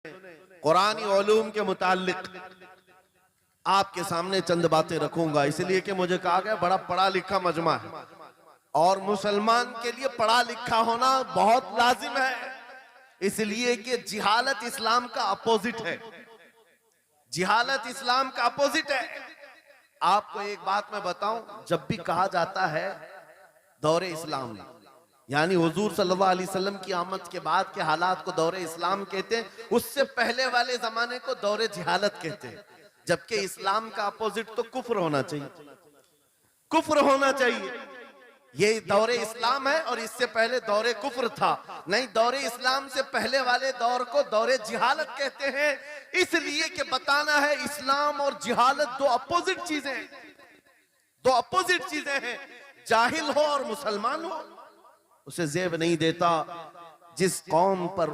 कुरानी उलूम के मुताल्लिक आपके सामने चंद बातें रखूंगा, इसलिए कि मुझे कहा गया बड़ा पढ़ा लिखा मजमा है और मुसलमान के लिए पढ़ा लिखा होना बहुत लाजिम है, इसलिए कि जिहालत इस्लाम का अपोजिट है। जिहालत इस्लाम का अपोजिट है। आपको एक बात मैं बताऊं, जब भी कहा जाता है दौरे इस्लाम, यानी हुजूर सल्लल्लाहु अलैहि वसल्लम की आमद के बाद के हालात को दौरे इस्लाम कहते हैं, उससे पहले वाले जमाने को दौरे जिहालत कहते हैं। जबकि इस्लाम का अपोजिट तो कुफ्र होना चाहिए, कुफ्र होना चाहिए। ये दौरे इस्लाम है और इससे पहले दौरे कुफ्र था। नहीं, दौरे इस्लाम से पहले वाले दौर को दौरे जिहालत कहते हैं, इसलिए कि बताना है इस्लाम और जिहालत दो अपोजिट चीजें हैं, दो अपोजिट चीजें हैं। जाहिल हो और मुसलमान हो उसे जेब नहीं देता। जिस कौम पर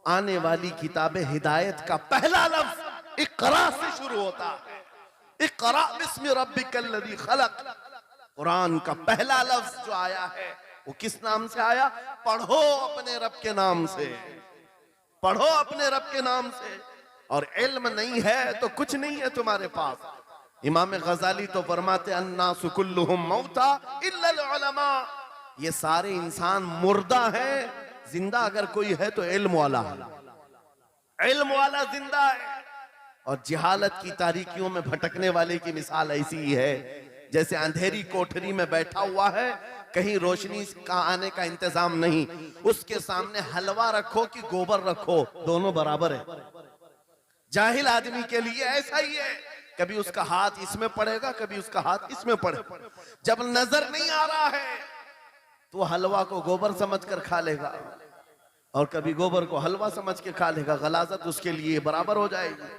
आने वाली किताब हिदायत का पहला लफ्ज इक़रा से शुरू होता है, इक़रा बिस्मि रब्बिकल लज़ी खलक़, कुरान का पहला लफ्ज जो आया है वो किस नाम से आया? पढ़ो अपने रब के नाम से, पढ़ो अपने रब के नाम से। और इल्म नहीं है तो कुछ नहीं है तुम्हारे पास। इमाम गजाली तो फरमाते अन्नासु कुल्लुहुम मौता इल्लल उलमा, ये सारे इंसान मुर्दा है, जिंदा अगर कोई है तो इल्म वाला है, इल्म वाला जिंदा है। और जिहालत की तारीकियों में भटकने वाले की मिसाल ऐसी ही है जैसे अंधेरी कोठरी में बैठा हुआ है, कहीं रोशनी का आने का इंतजाम नहीं, उसके सामने हलवा रखो कि गोबर रखो, दोनों बराबर है। जाहिल आदमी के लिए ऐसा ही है, कभी उसका हाथ इसमें पड़ेगा, कभी उसका हाथ इसमें पड़ेगा। जब नजर नहीं आ रहा है तो हलवा को गोबर समझकर खा लेगा और कभी गोबर को हलवा समझ के खा लेगा, गलाजत उसके लिए बराबर हो जाएगी।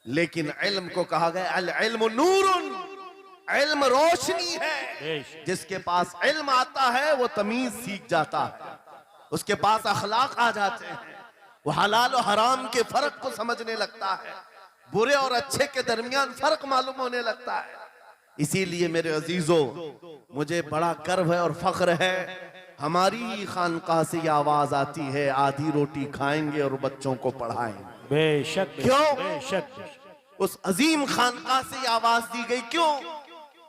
लेकिन इल्म को कहा गया अल इल्मु नूरुन, इल्म रोशनी है। जिसके पास इल्म आता है वो तमीज सीख जाता है, उसके पास अखलाक आ जाते हैं, वो हलाल और हराम के फर्क को समझने लगता है, बुरे और अच्छे के दरमियान फर्क मालूम होने लगता है। इसीलिए मेरे अजीजों, मुझे बड़ा गर्व है और फख्र है, हमारी ही खानकाह से ये आवाज आती है आधी रोटी खाएंगे और बच्चों को पढ़ाएंगे। बेशक, क्यों? बेशक। उस अजीम खानकाह से ये आवाज दी गई, क्यों?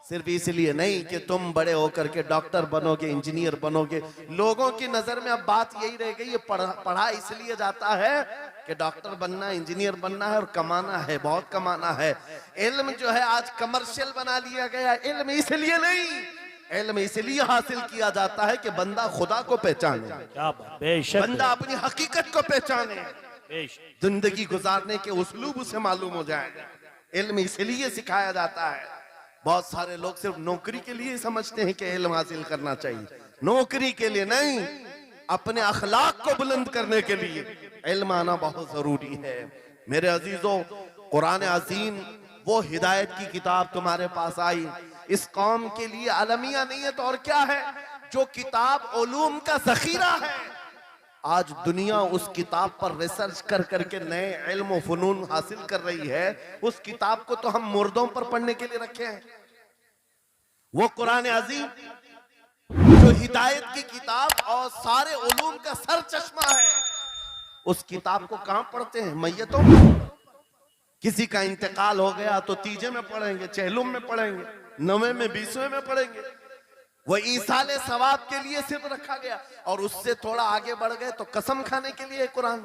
सिर्फ इसलिए नहीं कि तुम बड़े होकर के डॉक्टर बनोगे, इंजीनियर बनोगे। लोगों की नजर में अब बात यही रह गई है, पढ़ा इसलिए जाता है कि डॉक्टर बनना, इंजीनियर बनना है और कमाना है, बहुत कमाना है। इल्म जो है आज कमर्शियल बना लिया गया। इल्म इसलिए नहीं, इल्म इसलिए हासिल किया जाता है कि बंदा खुदा को पहचाने, बंदा अपनी हकीकत को पहचाने, जिंदगी गुजारने के उसलूब उसे मालूम हो जाए। इल्म इसलिए सिखाया जाता है। बहुत सारे लोग सिर्फ नौकरी के लिए समझते हैं कि इल्म हासिल करना चाहिए, नौकरी के लिए नहीं, अपने अखलाक को बुलंद करने के लिए इल्म आना बहुत जरूरी है। मेरे अजीजों, कुरान अज़ीम वो हिदायत की किताब तुम्हारे पास आई, इस कौम के लिए अलमिया नहीं है तो और क्या है, जो किताब उलूम का जखीरा है। आज दुनिया उस किताब पर रिसर्च कर करके नए इल्म और फनून हासिल कर रही है। उस किताब को तो हम मुर्दों पर पढ़ने के लिए रखे हैं। वो कुरान अज़ीम जो हिदायत की किताब और सारे उलूम का सर चश्मा है, उस किताब को कहां पढ़ते हैं? मैयतों में। किसी का इंतकाल हो गया तो तीजे में पढ़ेंगे, चहलुम में पढ़ेंगे, नवे में, 20वें में पढ़ेंगे। वो ईसाले सवाब के लिए सिर्फ रखा गया। और उससे थोड़ा आगे बढ़ गए तो कसम खाने के लिए कुरान।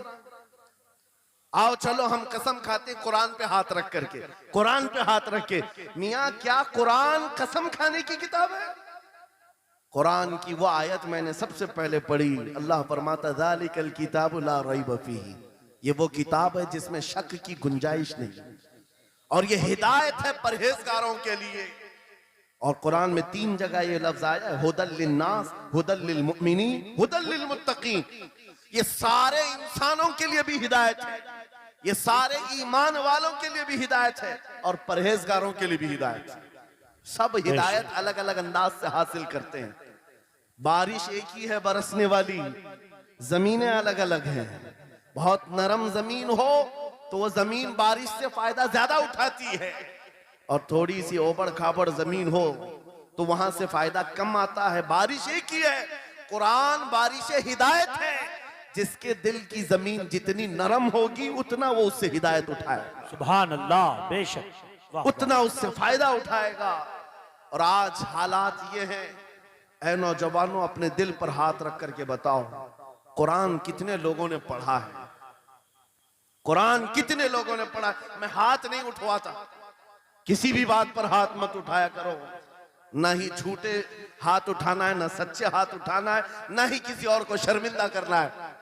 आओ चलो हम कसम खाते कुरान पे हाथ रख करके, कुरान पे हाथ रख के। मियाँ क्या कुरान कसम खाने की किताब है? कुरान की वो आयत मैंने सबसे पहले पढ़ी, अल्लाह फरमाता ज़ालिकल किताबु ला रैब फीही, ये वो किताब है जिसमें शक की गुंजाइश नहीं, और ये हिदायत है परहेजगारों के लिए। और कुरान में 3 जगह ये लफ्ज आया है, हुदल लिन्नास, हुदल लिल मुमिनीन, हुदल लिल मुत्तकीन। ये सारे इंसानों के लिए भी हिदायत है, ये सारे ईमान वालों के लिए भी हिदायत है और परहेजगारों के लिए भी हिदायत है। सब हिदायत अलग अलग अंदाज से हासिल करते हैं। बारिश एक ही है बरसने वाली, जमीनें अलग अलग हैं। बहुत नरम जमीन हो तो वो जमीन बारिश से फायदा ज्यादा उठाती है, और थोड़ी सी ओबड़ खाबड़ जमीन हो तो वहां से फायदा कम आता है। बारिश एक ही है, कुरान बारिश हिदायत है। जिसके दिल की जमीन जितनी नरम होगी उतना वो उससे हिदायत उठाएगा, सुभान अल्लाह, बेशक, वाह उतना उससे फायदा उठाएगा। और आज हालात ये हैं, ऐ नौजवानों अपने दिल पर हाथ रख करके बताओ, कुरान कितने लोगों ने पढ़ा है? कुरान कितने लोगों ने पढ़ा? मैं हाथ नहीं उठवाता, किसी भी बात पर हाथ मत उठाया करो, ना ही झूठे हाथ उठाना है, ना सच्चे हाथ उठाना है, ना ही किसी और को शर्मिंदा करना है।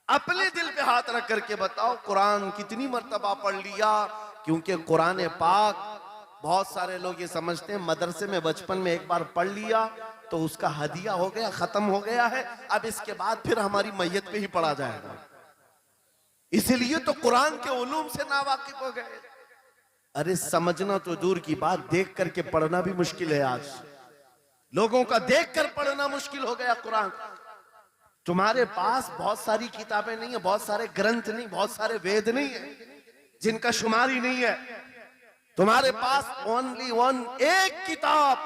अपने दिल पे हाथ रख करके बताओ कुरान कितनी मर्तबा पढ़ लिया? क्योंकि कुरान पाक, बहुत सारे लोग ये समझते हैं मदरसे में बचपन में एक बार पढ़ लिया तो उसका हदिया हो गया, खत्म हो गया है, अब इसके बाद फिर हमारी मैयत पे ही पढ़ा जाएगा। इसलिए तो कुरान के उलूम से नावाकिफ हो गए। अरे समझना तो दूर की बात, देख करके पढ़ना भी मुश्किल है। आज लोगों का देख कर पढ़ना मुश्किल हो गया। कुरान, तुम्हारे पास बहुत सारी किताबें नहीं है, बहुत सारे ग्रंथ नहीं, बहुत सारे वेद नहीं है जिनका शुमार ही नहीं है। तुम्हारे पास ओनली वन, एक किताब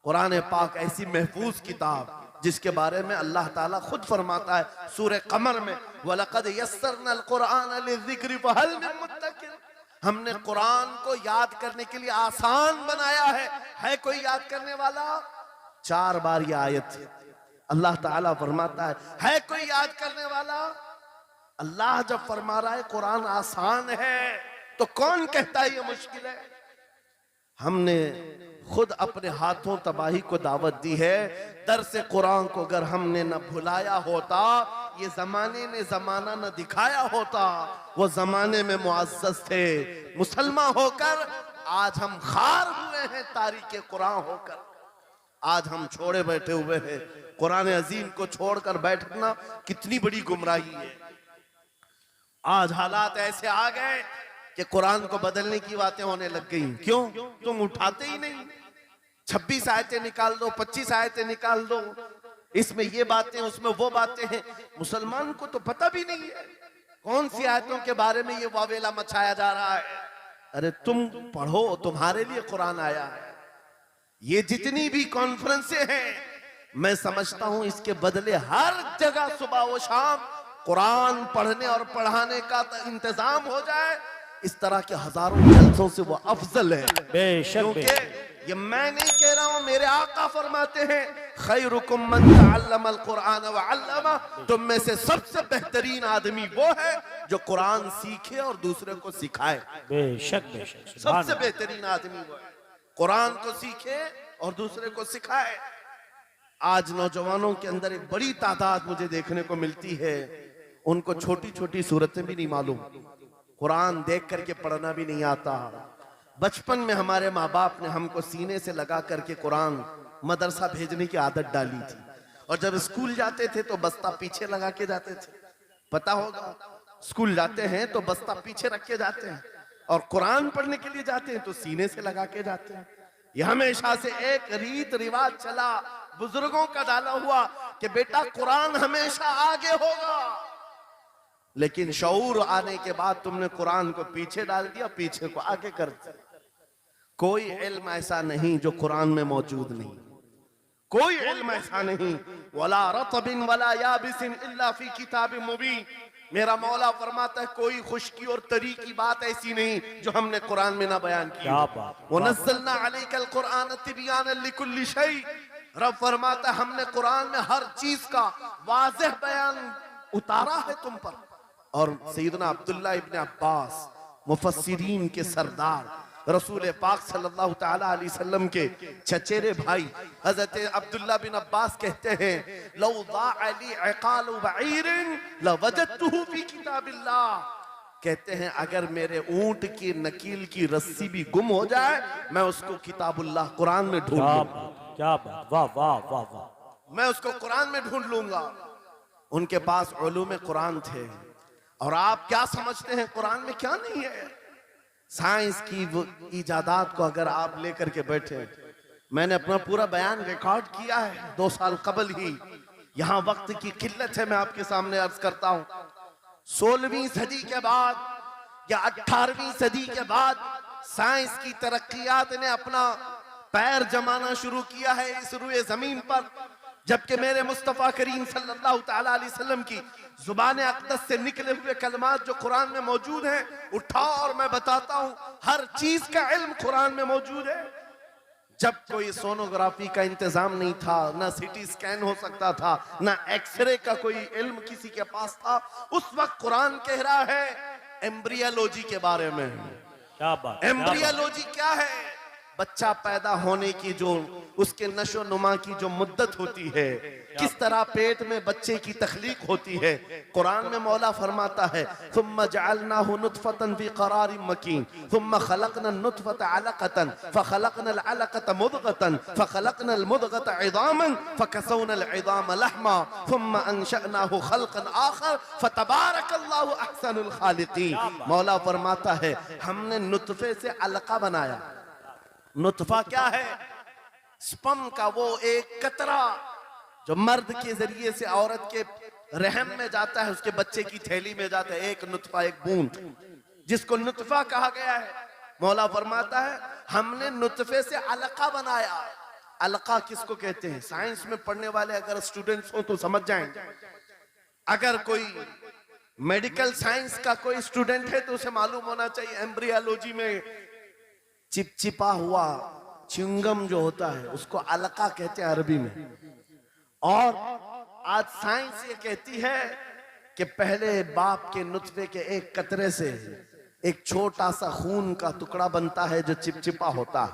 कुरान पाक, ऐसी महफूज किताब जिसके बारे में अल्लाह ताला खुद फरमाता है सूरह कमर में, वलक़द यस्सरनल कुरान लिज़िक्रि फहल मिन मुद्दकिर। हमने कुरान को याद करने के लिए आसान बनाया है कोई याद करने वाला? 4 बार ये आयत अल्लाह ताला फरमाता है कोई याद करने वाला? अल्लाह जब फरमा रहा है कुरान आसान है तो कौन कहता है ये मुश्किल है? हमने खुद अपने हाथों तबाही को दावत दी है। दर्स कुरान को अगर हमने न भुलाया होता, ये जमाने ने जमाना न दिखाया होता, वो जमाने में मुअज़्ज़ज़ थे। मुसलमान होकर आज हम खार हुए हैं, तारीके कुरान होकर आज हम छोड़े बैठे हुए हैं। कुरान अजीम को छोड़कर बैठना कितनी बड़ी गुमराही है। आज हालात ऐसे आ गए कि कुरान को बदलने की बातें होने लग गई। क्यों? तुम उठाते ही नहीं। 26 आयतें निकाल दो, 25 आयतें निकाल दो, इसमें ये बातें, उसमें वो बातें हैं। मुसलमान को तो पता भी नहीं है कौन सी आयतों के बारे में ये वावेला मचाया जा रहा है। अरे तुम पढ़ो, तुम्हारे लिए कुरान आया है। ये जितनी भी कॉन्फ्रेंसें हैं, मैं समझता हूं इसके बदले हर जगह सुबह व शाम कुरान पढ़ने और पढ़ाने का इंतजाम हो जाए। इस तरह के हजारों जलसों से वो अफजल है। बेशक, ये मैं नहीं कह रहा हूं, मेरे आका फरमाते हैं खैरुकुम मन तअल्लमल कुरान व अल्लमा। तुम में से सबसे बेहतरीन आदमी वो है जो कुरान सीखे और दूसरे को सिखाए। बेशक, बेशक, सबसे बेहतरीन आदमी वो है कुरान को सीखे और दूसरे को सिखाए। आज नौजवानों के अंदर एक बड़ी तादाद मुझे देखने को मिलती है, उनको छोटी छोटी सूरतें भी नहीं मालूम, कुरान देख करके पढ़ना भी नहीं आता। बचपन में हमारे माँ बाप ने हमको सीने से लगा करके कुरान मदरसा भेजने की आदत डाली थी, और जब स्कूल जाते थे तो बस्ता पीछे लगा के जाते थे। पता होगा, स्कूल जाते हैं तो बस्ता पीछे रख के जाते हैं, और कुरान पढ़ने के लिए जाते हैं तो सीने से लगा के जाते हैं। यह हमेशा से एक रीत रिवाज चला, बुजुर्गों का डाला हुआ कि बेटा कुरान हमेशा आगे होगा। लेकिन शऊर आने के बाद तुमने कुरान को पीछे डाल दिया, पीछे को आगे कर दिया। कोई इल्म ऐसा नहीं जो कुरान में मौजूद नहीं, कोई इल्म ऐसा नहीं। वला रतबिन वला याबिसिन इल्ला फी किताबिन मुबीन। मेरा मौला फरमाता है कोई खुश्की और तरी की बात ऐसी नहीं जो हमने कुरान में ना बयान की। वनज़्ज़लना अलैकल कुरान तिबयानन लिकुल्लि शै। रब फरमाता है हमने कुरान में हर चीज का वाज़ेह बयान उतारा है तुम पर। और सैयदना अब्दुल्ला इब्न अब्बास, मुफस्सिरीन के सरदार, रसूल पाक सल्लल्लाहु ताला अलैहि वसल्लम के चचेरे भाई हजरत अब्दुल्ला बिन अब्बास कहते हैं लौ ज़ाअली इक़ालु बईरिन लवजदतुहु फी किताबिल्लाह। कहते हैं अगर मेरे ऊंट की नकील की रस्सी भी गुम हो जाए मैं उसको किताबुल्लाह कुरान में ढूंढ लूंगा। क्या बात, वाह वाह वाह वाह, मैं उसको कुरान में ढूंढ लूंगा। उनके पास उलूम कुरान थे। और आप क्या समझते हैं कुरान में क्या नहीं है? साइंस की वो इजादात को अगर आप लेकर के बैठे, मैंने अपना पूरा बयान रिकॉर्ड किया है 2 साल कबल ही। यहां वक्त की किल्लत है, मैं आपके सामने अर्ज करता हूं। 16वीं सदी के बाद या 18वीं सदी के बाद साइंस की तरक्कियात ने अपना पैर जमाना शुरू किया है इस रुए जमीन पर। जबकि मेरे मुस्तफ़ा करीम सल्लल्लाहु तआला अलैहि वसल्लम की जुबान अक़दस से निकले हुए कलमात जो कुरान में मौजूद हैं, उठाओ और मैं बताता हूं, हर चीज का इल्म कुरान में मौजूद है। जब कोई सोनोग्राफी का इंतजाम नहीं था, ना सिटी स्कैन हो सकता था, ना एक्सरे का कोई इल्म किसी के पास था, उस वक्त कुरान कह रहा है एम्ब्रियोलॉजी के बारे में। क्या बात, एम्ब्रियोलॉजी क्या है? बच्चा पैदा होने की जो उसके नशो नुमा की जो मुद्दत होती है, किस तरह पेट में बच्चे की तख्लीक होती है। कुरान में मौला फरमाता है सुम्मा जअलनाहु नुतफतन फी क़रारिन मकीन सुम्मा खलक़ना नुतफत अलक़तन फ़खलक़ना अलक़त मुदग़तन फ़खलक़ना मुदग़त इज़ामन फ़कसौना इज़ाम लहमा सुम्मा अंशअनाहु खल्क़न आखर फ़तबारकल्लाहु अहसनुल ख़ालिक़ीन। मौला फरमाता है हमने नुतफे से अलका बनाया। नुतफा क्या है? स्पर्म का वो एक कतरा जो मर्द के जरिए से औरत के रहम में जाता है, उसके बच्चे की थैली में जाता है, एक नुतफा, एक बूंद, जिसको नुतफा कहा गया है। मौला फरमाता है हमने नुतफे से अलका बनाया। अलका किसको कहते हैं? साइंस में पढ़ने वाले अगर स्टूडेंट्स हो तो समझ जाएंगे। अगर कोई मेडिकल साइंस का कोई स्टूडेंट है तो उसे मालूम होना चाहिए एम्ब्रियोलॉजी में चिपचिपा हुआ च्युइंगम जो होता है उसको अलका कहते हैं अरबी में। और आज साइंस ये कहती है कि पहले बाप के नुतफे के एक कतरे से एक छोटा सा खून का टुकड़ा बनता है जो चिपचिपा होता है,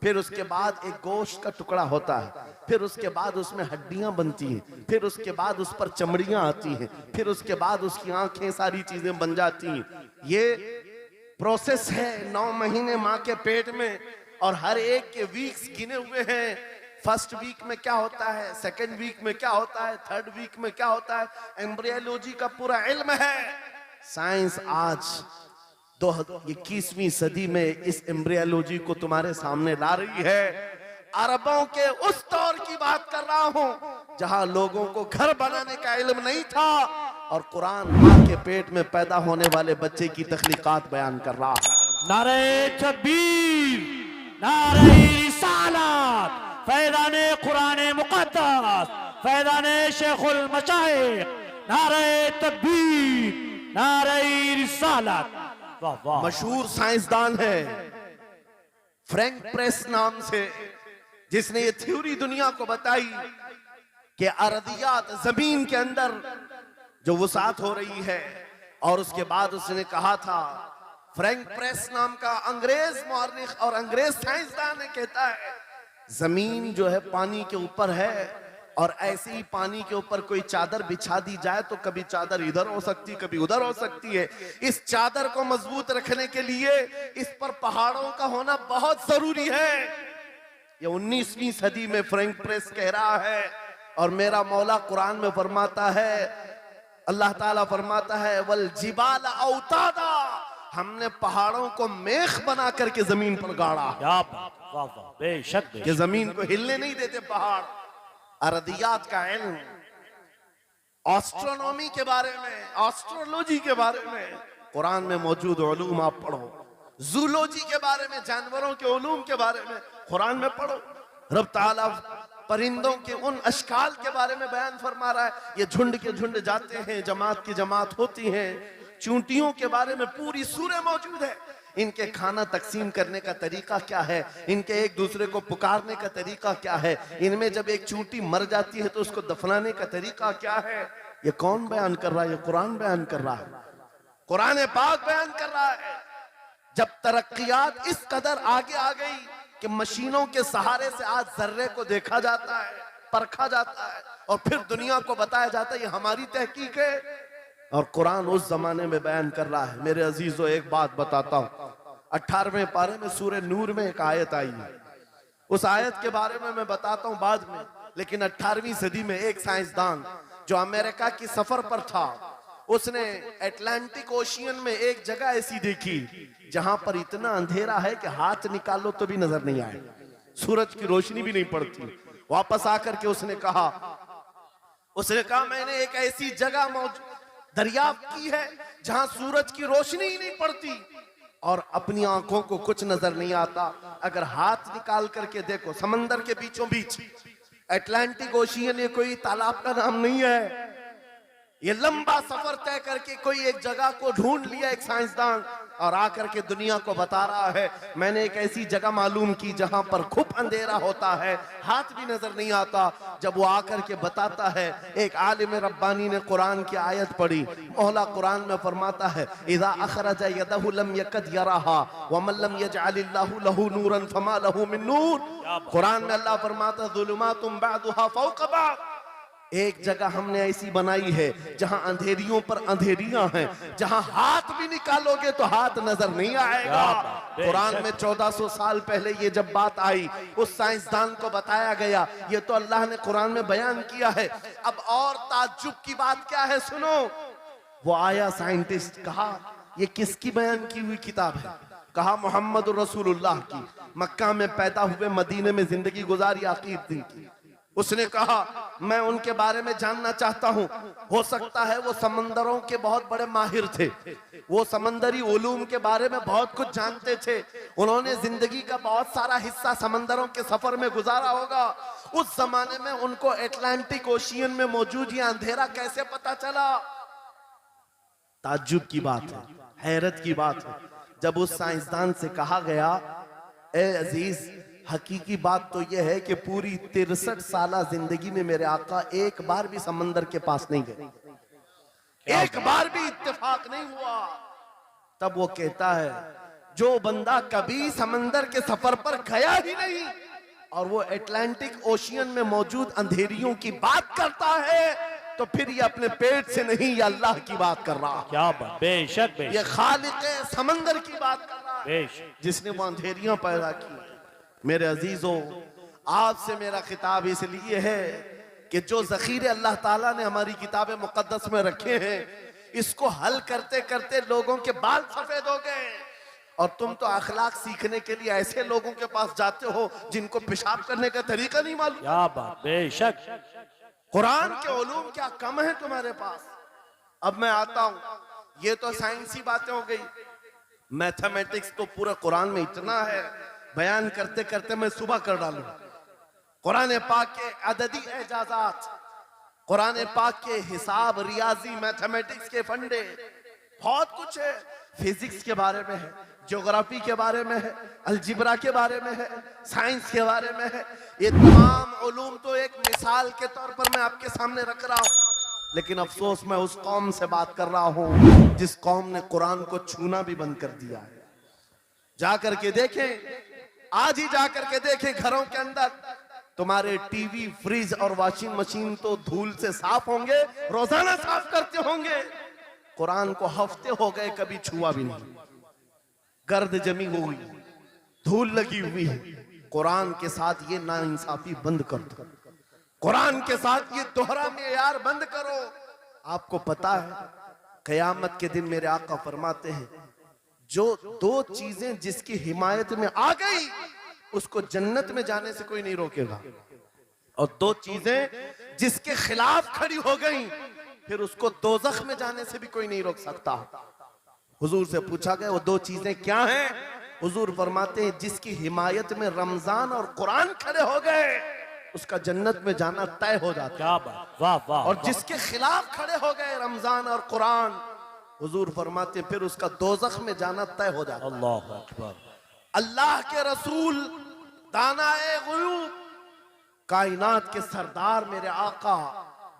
फिर उसके बाद एक गोश्त का टुकड़ा होता है, फिर उसके बाद उसमें हड्डियां बनती हैं, फिर उसके बाद उस पर चमड़ियां आती हैं, फिर उसके बाद उसकी आंखें, सारी चीजें बन जाती हैं। ये प्रोसेस है 9 महीने माँ के पेट में, और हर एक के वीक्स गिने हुए हैं। फर्स्ट वीक में क्या होता है, सेकंड वीक में क्या होता है, थर्ड वीक में क्या होता है, एम्ब्रियोलॉजी का पूरा इल्म है। साइंस आज 21वीं सदी में इस एम्ब्रियोलॉजी को तुम्हारे सामने ला रही है। अरबों के उस दौर की बात कर रहा हूं जहां लोगों को घर बनाने का इल्म नहीं था, और कुरान माँ के पेट में पैदा होने वाले बच्चे की तख्लीकात बयान कर रहा है। नारे तकबीर, नारे रिसालत, फैज़ाने कुरान मुक़द्दस, फैज़ाने शेखुल मशाइख, नारे तकबीर, नारे रिसालत। वाह वाह। मशहूर साइंसदान है फ्रैंक प्रेस नाम से, जिसने ये थ्योरी दुनिया को बताई कि अर्दियात जमीन के अंदर जो वसात हो रही है। और उसके बाद उसने कहा था, फ्रैंक प्रेस नाम का अंग्रेज मौर्रिख और अंग्रेज साइंसदान ने कहता है जमीन जो है पानी के ऊपर है, और ऐसे ही पानी के ऊपर कोई चादर बिछा दी जाए तो कभी चादर इधर हो सकती है, कभी उधर हो सकती है। इस चादर को मजबूत रखने के लिए इस पर पहाड़ों का होना बहुत जरूरी है। ये 19वीं सदी में फ्रैंक प्रेस कह रहा है, और मेरा मौला कुरान में फरमाता है, अल्लाह ताला फरमाता है वल जिबाल औतादा, हमने पहाड़ों को मेख बना करके जमीन पर गाड़ा। क्या बात, वाह वाह, बेशक कि बेशक। जमीन को हिलने नहीं देते पहाड़। अर्दियात का इल्म, एस्ट्रोनॉमी के बारे में, एस्ट्रोलॉजी के बारे में कुरान में मौजूद उलूम आप पढ़ो। जूलॉजी के बारे में, जानवरों के उलूम के बारे में कुरान में पढ़ो। रब ताला परिंदों के उन अशकाल के बारे में बयान फरमा रहा है, ये झुंड के झुंड जाते हैं, जमात की जमात होती हैं। चूंटियों के बारे में पूरी सूरह मौजूद है। इनके खाना तकसीम करने का तरीका क्या है, इनके एक दूसरे को पुकारने का तरीका क्या है, इनमें जब एक चूंटी मर जाती है तो उसको दफनाने का तरीका क्या है। ये कौन बयान कर रहा है? ये कुरान बयान कर रहा है, कुरान पाक बयान कर रहा है। जब तरक्कियात इस कदर आगे आ गई कि मशीनों के सहारे से आज जर्रे को देखा जाता है, परखा जाता है, और फिर दुनिया को बताया जाता है ये हमारी तहकीक है, और कुरान उस जमाने में बयान कर रहा है। मेरे अजीजों, एक बात बताता हूं, 18वें पारे में सूरह नूर में एक आयत आई है, उस आयत के बारे में मैं बताता हूं बाद में। लेकिन 18वीं सदी में एक साइंसदान जो अमेरिका की सफर पर था, उसने अटलांटिक ओशियन में एक जगह ऐसी देखी जहां पर इतना अंधेरा है कि हाथ निकालो तो भी नजर नहीं आए, सूरज की रोशनी भी नहीं पड़ती। वापस आकर के उसने कहा मैंने एक ऐसी जगह दरियाफ्त की है जहां सूरज की रोशनी ही नहीं पड़ती और अपनी आंखों को कुछ नजर नहीं आता। अगर हाथ निकाल करके देखो, समंदर के बीचों बीच अटलांटिक ओशियन ये कोई तालाब का नाम नहीं है। ये लंबा सफर तय करके कोई एक जगह को ढूंढ लिया एक साइंसदान और आकर के दुनिया को बता रहा है मैंने एक ऐसी जगह मालूम की जहां पर खूब अंधेरा होता है, हाथ भी नजर नहीं आता। जब वो आकर के बताता है, एक आलिम रब्बानी ने कुरान की आयत पढ़ी। मौला कुरान में फरमाता है इज़ा अखरजा यदहु लम यकद यराहा व मन लम यजअलिल्लाहु लहू नूरन फमा लहू मिन नूर। कुरान में अल्लाह फरमाता ज़ुलुमातुम बअदुहा फौक़ बअद। एक जगह हमने ऐसी बनाई है जहां अंधेरियों पर अंधेरियां हैं, जहां हाथ भी निकालोगे तो हाथ नजर नहीं आएगा। कुरान में 1400 साल पहले ये जब बात आई, उस साइंसदान को बताया गया, ये तो अल्लाह ने कुरान में बयान किया है। अब और ताज्जुब की बात क्या है सुनो। वो आया साइंटिस्ट, कहा ये किसकी बयान की हुई किताब है? कहा मोहम्मद रसूलुल्लाह की, मक्का में पैदा हुए, मदीने में जिंदगी गुजारी, आखिर दिन की। उसने कहा मैं उनके बारे में जानना चाहता हूं। हो सकता है वो समंदरों के बहुत बड़े माहिर थे, वो समंदरी उलूम के बारे में बहुत कुछ जानते थे। उन्होंने जिंदगी का बहुत सारा हिस्सा समंदरों के सफर में गुजारा होगा। उस जमाने में उनको अटलांटिक ओशियन में मौजूद ये अंधेरा कैसे पता चला? ताज्जुब की बात है, हैरत की बात है। जब उस साइंसदान से कहा गया ए अजीज, हकीकी बात तो यह है कि पूरी 63 साला जिंदगी में मेरे आका एक बार भी समंदर के पास नहीं गए, एक बार भी इत्तेफाक नहीं हुआ। तब वो कहता है जो बंदा कभी समंदर के सफर पर गया ही नहीं और वो अटलांटिक ओशियन में मौजूद अंधेरियों की बात करता है, तो फिर ये अपने पेट से नहीं, ये अल्लाह की बात कर रहा है। क्या बात, बेशक ये खालिक समंदर की बात कर रहा है, बेशक, जिसने वो अंधेरियां पैदा की। मेरे अजीजों, आपसे मेरा खिताब इसलिए है कि जो ज़ख़ीरे अल्लाह ताला ने हमारी किताब मुक़द्दस में रखे हैं, इसको हल करते करते लोगों के बाल सफेद हो गए। और तुम तो अखलाक सीखने के लिए ऐसे लोगों के पास जाते हो जिनको पेशाब करने का तरीका नहीं मालूम। क्या बात, बेशक। कुरान के उलूम क्या कम है तुम्हारे पास? अब मैं आता हूं, ये तो साइंसी बातें हो गई। मैथमेटिक्स तो पूरा कुरान में इतना है, बयान करते करते मैं सुबह कर डालूं। कुरान पाक के अददी एजाजात, कुरान पाक के हिसाब, रियाजी, मैथमेटिक्स के फंडे, बहुत कुछ है। फिजिक्स के बारे में है, ज्योग्राफी के बारे में है, अलजिब्रा के बारे में है, साइंस के बारे में है। ये तमाम उलूम तो एक मिसाल के तौर पर मैं आपके सामने रख रहा हूं। लेकिन अफसोस मैं उस कौम से बात कर रहा हूं जिस कौम ने कुरान को छूना भी बंद कर दिया है। जाकर के देखें, आज ही जाकर के देखें, घरों के अंदर तुम्हारे टीवी, फ्रिज और वॉशिंग मशीन तो धूल से साफ होंगे, रोजाना साफ करते होंगे। कुरान को हफ्ते हो गए कभी छुआ भी नहीं, गर्द जमी हुई, धूल लगी हुई है। कुरान के साथ ये नाइंसाफी बंद कर दो, कुरान के साथ ये दोहरा मेयार बंद करो। आपको पता है कयामत के दिन मेरे आका फरमाते हैं, जो दो चीजें जिसकी हिमायत में आ गई उसको जन्नत में जाने से कोई नहीं रोकेगा, और दो चीजें जिसके खिलाफ खड़ी हो गई फिर उसको दोज़ख में जाने से भी कोई नहीं रोक सकता। हुजूर से पूछा गया वो दो चीजें क्या हैं? हुजूर फरमाते हैं जिसकी हिमायत में रमजान और कुरान खड़े हो गए उसका जन्नत में जाना तय हो जाता है। क्या बात, वाह वाह। और जिसके खिलाफ खड़े हो गए रमजान और कुरान, हुजूर फरमाते फिर उसका दोज़ख में जाना तय हो जाता है। अल्लाह अकबर। अल्लाह के रसूल, दानाए ग़ुयूब, कायनात के सरदार मेरे आका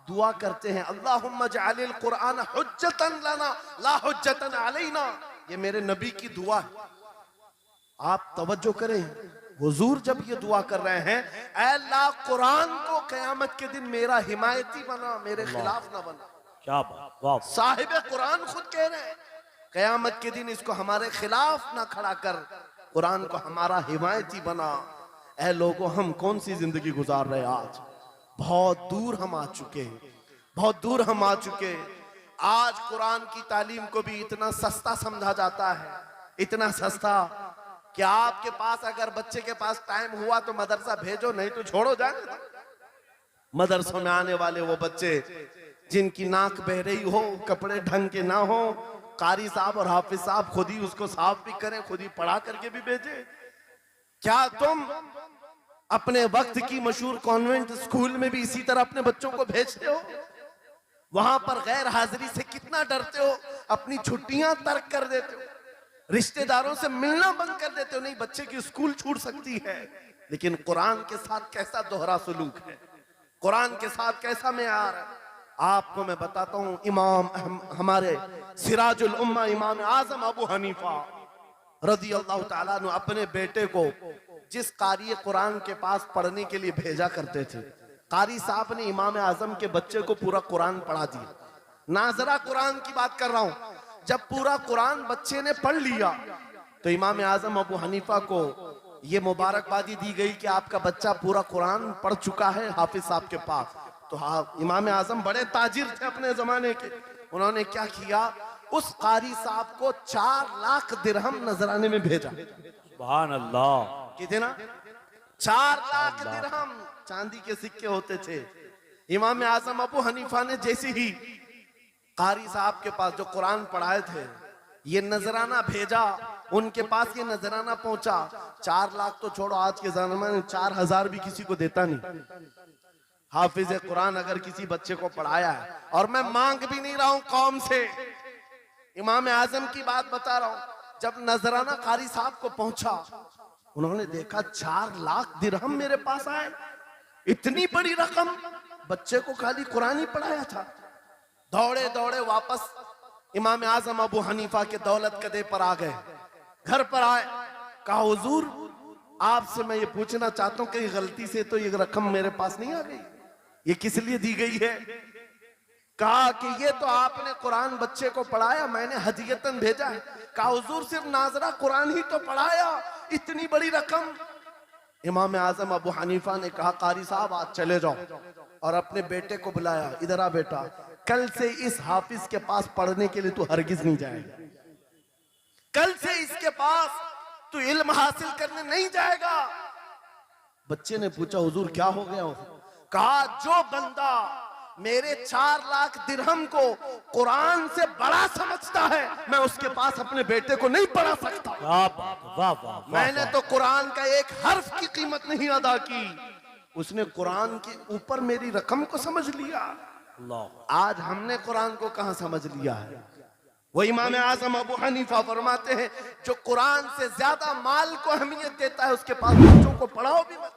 दुआ करते हैं, अल्लाहुम्मा जअलिल कुरान हुज्जतन लना ला हुज्जतन अलैना। ये मेरे नबी की दुआ है। आप तवज्जो करें, हुजूर जब ये दुआ कर रहे हैं, ऐ अल्लाह कुरान को क़यामत के दिन मेरा हिमायती बना, मेरे खिलाफ ना बना। क्या बात, वाह। साहिब कुरान खुद कह रहे हैं कयामत के दिन इसको हमारे खिलाफ ना खड़ा कर, कुरान को हमारा हिमायती बना। ऐ लोगों, हम कौन सी जिंदगी गुजार रहे हैं आज? बहुत दूर हम आ चुके हैं, बहुत दूर हम आ चुके हैं। आज कुरान की तालीम को भी इतना सस्ता समझा जाता है, इतना सस्ता कि आपके पास अगर बच्चे के पास टाइम हुआ तो मदरसा भेजो, नहीं तो छोड़ो जाने दो। मदरसों में आने वाले वो बच्चे जिनकी नाक बह रही हो, कपड़े ढंग के ना हो, कारी साहब और हाफिज साहब खुद ही उसको साफ भी करें, खुद ही पढ़ा करके भी भेजे। क्या तुम अपने वक्त की मशहूर कॉन्वेंट स्कूल में भी इसी तरह अपने बच्चों को भेजते हो? वहां पर गैर हाजिरी से कितना डरते हो, अपनी छुट्टियां तर्क कर देते हो, रिश्तेदारों से मिलना बंद कर देते हो। नहीं, बच्चे की स्कूल छूट सकती है, लेकिन कुरान के साथ कैसा दोहरा सलूक है, कुरान के साथ कैसा मेयार है। आपको मैं बताता हूं, इमाम हमारे सिराजुल उम्मा इमाम आजम अबू हनीफा रज़ी अल्लाह ताला अन्हु अपने बेटे को जिस कारी कुरान के पास पढ़ने के लिए भेजा करते थे, कारी साहब ने इमाम आजम के बच्चे को पूरा कुरान पढ़ा दिया। नाजरा कुरान की बात कर रहा हूं। जब पूरा कुरान बच्चे ने पढ़ लिया तो इमाम आजम अबू हनीफा को ये मुबारकबादी दी गई कि आपका बच्चा पूरा कुरान पढ़ चुका है हाफिज साहब के पास। तो हाँ, इमाम आजम बड़े ताजिर थे अपने जमाने के। उन्होंने क्या किया, उस कारी साहब को 4 लाख दिरहम नजराने में भेजा। सुभान अल्लाह। कितना? 4 लाख दिरहम चांदी के सिक्के होते थे। इमाम आजम अबू हनीफा ने जैसे ही कारी साहब के पास जो कुरान पढ़ाए थे ये नजराना भेजा, उनके पास ये नजराना पहुंचा। 4 लाख तो छोड़ो, आज के जमाने में 4000 भी किसी को देता नहीं। हाफिज कुरान अगर किसी बच्चे को पढ़ाया है, और मैं मांग भी नहीं रहा हूं कौम से, इमाम आजम की बात बता रहा हूं। जब नजराना कारी साहब को पहुंचा, उन्होंने देखा 4 लाख दिरहम मेरे पास आए, इतनी बड़ी रकम, बच्चे को खाली कुरान ही पढ़ाया था। दौड़े दौड़े वापस इमाम आजम अबू हनीफा के दौलत कदे पर आ गए। घर पर आए, कहा हुजूर आपसे मैं ये पूछना चाहता हूं कि गलती से तो ये रकम मेरे पास नहीं आ गई, ये किस लिए दी गई है? कहा कि ये तो आपने कुरान बच्चे को पढ़ाया, मैंने हदियतन भेजा है। कहा हुजूर सिर्फ नाजरा कुरान ही तो पढ़ाया, इतनी बड़ी रकम? इमाम आजम अबू हनीफा ने कहा कारी साहब आज चले जाओ, और अपने बेटे को बुलाया, इधर आ बेटा, कल से इस हाफिज के पास पढ़ने के लिए तू हरगिज नहीं जाएगा, कल से इसके पास तू इल्म हासिल करने नहीं जाएगा। बच्चे ने पूछा हुजूर क्या हो गया? कहा जो बंदा मेरे 4 लाख दिरहम को कुरान से बड़ा समझता है, मैं उसके पास अपने बेटे को नहीं पढ़ा सकता। वाह वाह वाह। मैंने तो कुरान का एक हर्फ की कीमत नहीं अदा की, उसने कुरान के ऊपर मेरी रकम को समझ लिया। आज हमने कुरान को कहां समझ लिया है? वो इमाम आजम अबू हनीफा फरमाते हैं जो कुरान से ज्यादा माल को अहमियत देता है उसके पास बच्चों को पढ़ाओ भी मत,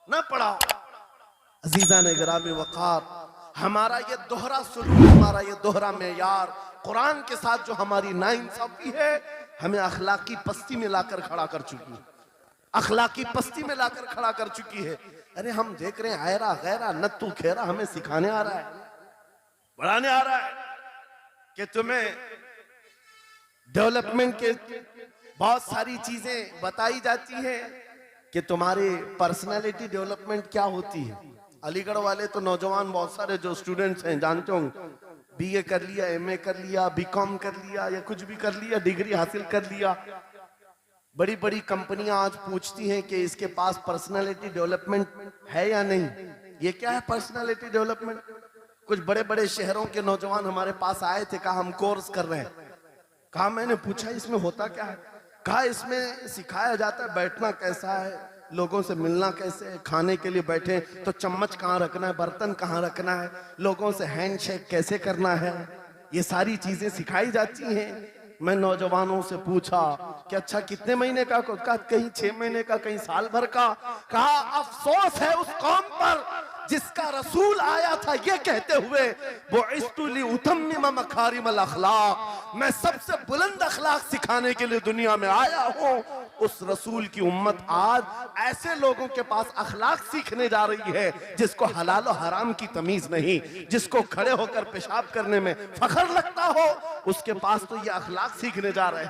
ना पढ़ाओ। अजीजा ने गिरामी वक़ार, हमारा ये दोहरा सुलूक, हमारा ये दोहरा मेयार कुरान के साथ जो हमारी नाइंसाफी है, हमें अखलाकी पस्ती में लाकर खड़ा कर चुकी है, अखलाकी पस्ती में लाकर खड़ा कर चुकी है। अरे हम देख रहे हैं आयरा गैरा नत्तू खेरा हमें सिखाने आ रहा है, बढ़ाने आ रहा है कि तुम्हें डेवलपमेंट के बहुत सारी चीजें बताई जाती हैं कि तुम्हारी पर्सनालिटी डेवलपमेंट क्या होती है। अलीगढ़ वाले तो नौजवान बहुत सारे जो स्टूडेंट्स हैं जानते होंगे, बीए कर लिया, एमए कर लिया, बीकॉम कर लिया, या कुछ भी कर लिया, डिग्री हासिल कर लिया। बड़ी बड़ी कंपनियां आज पूछती हैं कि इसके पास पर्सनालिटी डेवलपमेंट है या नहीं। ये क्या है पर्सनालिटी डेवलपमेंट? कुछ बड़े बड़े शहरों के नौजवान हमारे पास आए थे, कहा हम कोर्स कर रहे हैं। कहा मैंने पूछा इसमें होता क्या है? कहा इसमें सिखाया जाता है बैठना कैसा है, लोगों से मिलना कैसे है, खाने के लिए बैठे तो चम्मच कहाँ रखना है, बर्तन कहाँ रखना है, लोगों से हैंडशेक कैसे करना है, ये सारी चीजें सिखाई जाती हैं। मैं नौजवानों से पूछा कि अच्छा कितने महीने का? कहा कहीं 6 महीने का, कहीं साल भर का। कहा अफसोस है उस कौम पर जिसका रसूल आया था ये कहते हुए, वो इस्तुली उतम्मिम मकारिमल अखलाक, मैं सबसे बुलंद अखलाक सिखाने के लिए दुनिया में आया हूँ। उस रसूल की उम्मत आज ऐसे लोगों के पास अखलाक सीखने जा रही है जिसको हलाल और हराम की तमीज नहीं, जिसको खड़े होकर पेशाब करने में फख्र लगता हो, उसके पास तो ये अखलाक सीखने जा रहे हैं।